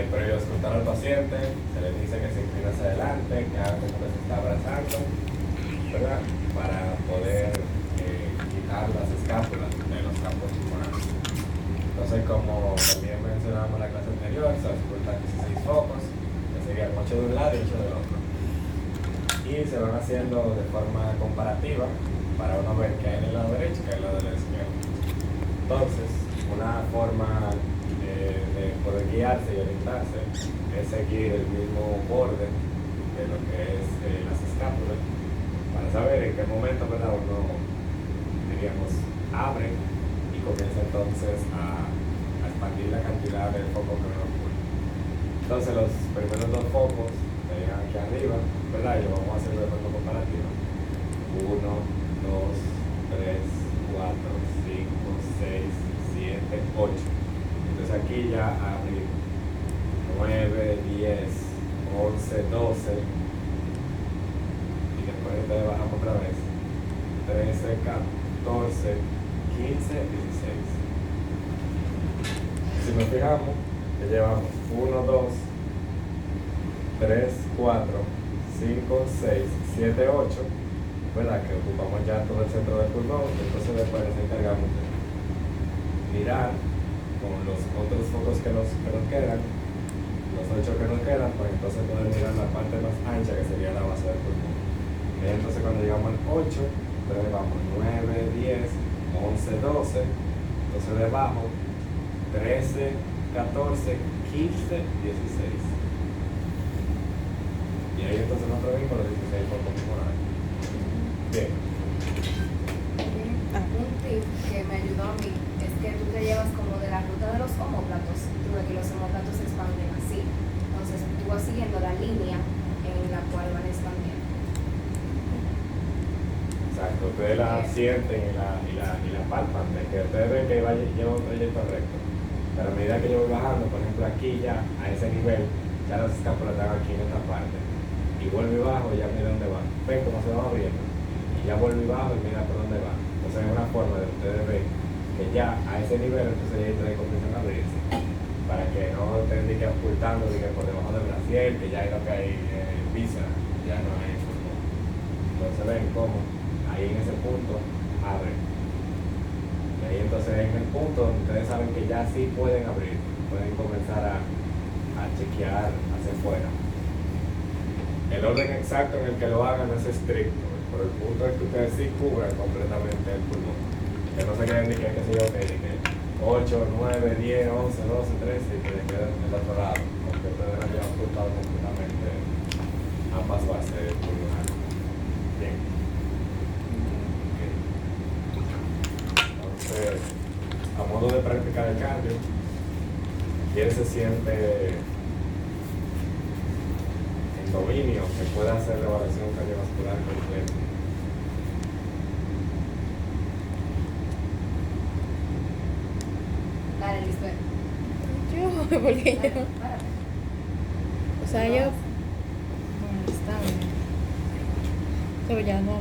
previo a escuchar al paciente, se le dice que se incline hacia adelante, que haga como que se está abrazando, ¿verdad? Para poder quitar las escápulas de los campos pulmonares. Entonces, como también mencionamos en la clase anterior, se auscultan 16 focos, que serían 8 de un lado y 8 del otro. Y se van haciendo de forma comparativa para uno ver qué hay en el lado derecho y qué hay en el lado izquierdo. Entonces, una forma de poder guiarse y orientarse es seguir el mismo borde de lo que es las escápulas para saber en qué momento, ¿verdad?, uno, diríamos, abre y comienza entonces a expandir la cantidad del foco que uno ocupa. Entonces los primeros dos focos se llegan aquí arriba, ¿verdad?, y lo vamos a hacer de forma comparativa. 1, 2, 3, 4, 5, 6, 7, 8. Entonces aquí ya abrí 9, 10, 11, 12 y después entonces bajamos otra vez 13, 14, 15, 16. Si nos fijamos, que llevamos 1, 2, 3, 4, 5, 6, 7, 8, ¿verdad? Que ocupamos ya todo el centro del pulmón. Entonces después nos encargamos de mirar con los otros focos que nos quedan, los 8 que nos quedan, pues entonces poder mirar la parte más ancha que sería la base del pulmón. Y entonces cuando llegamos al 8, entonces vamos 9, 10, 11, 12, entonces debajo 13, 14, 15, 16. Y ahí entonces nosotros vimos los 16 focos pulmonares. Bien. Un tip que me ayudó a mí es que tú te llevas como de la ruta de los omóplatos, tú ves que los omóplatos se expanden así. Entonces tú vas siguiendo la línea en la cual van expandiendo. Exacto, ustedes la sienten y la palpan, de que ustedes ven que lleva un trayecto recto. Pero a medida que yo voy bajando, por ejemplo aquí ya, a ese nivel, ya las escápulas están aquí en esta parte. Y vuelvo y bajo y ya mira dónde va. Ven cómo se va abriendo. Y ya vuelvo y bajo y mira por dónde va. Entonces es una forma de ustedes ver que ya a ese nivel entonces ya ustedes comienzan a abrirse. Para que no estén ni que ocultando ni que por debajo del brasier, que ya hay lo que hay víscera, ya no hay pulmón. Entonces ven cómo ahí en ese punto abre. Y ahí entonces en el punto donde ustedes saben que ya sí pueden abrir, pueden comenzar a chequear hacia afuera. El orden exacto en el que lo hagan es estricto, pero el punto es que ustedes sí cubran completamente el pulmón. Que no se queden ni que se yo, que 8, 9, 10, 11, 12, 13 y que les queden del otro lado, porque ustedes han llevado ocultado completamente ambas bases pulmonares. Bien. Entonces, a modo de practicar el cardio, ¿quién se siente en dominio que pueda hacer la evaluación cardiovascular completa? Dale, listo. Yo, porque yo. Párate. O sea, yo. Bueno, está bien. Pero ya no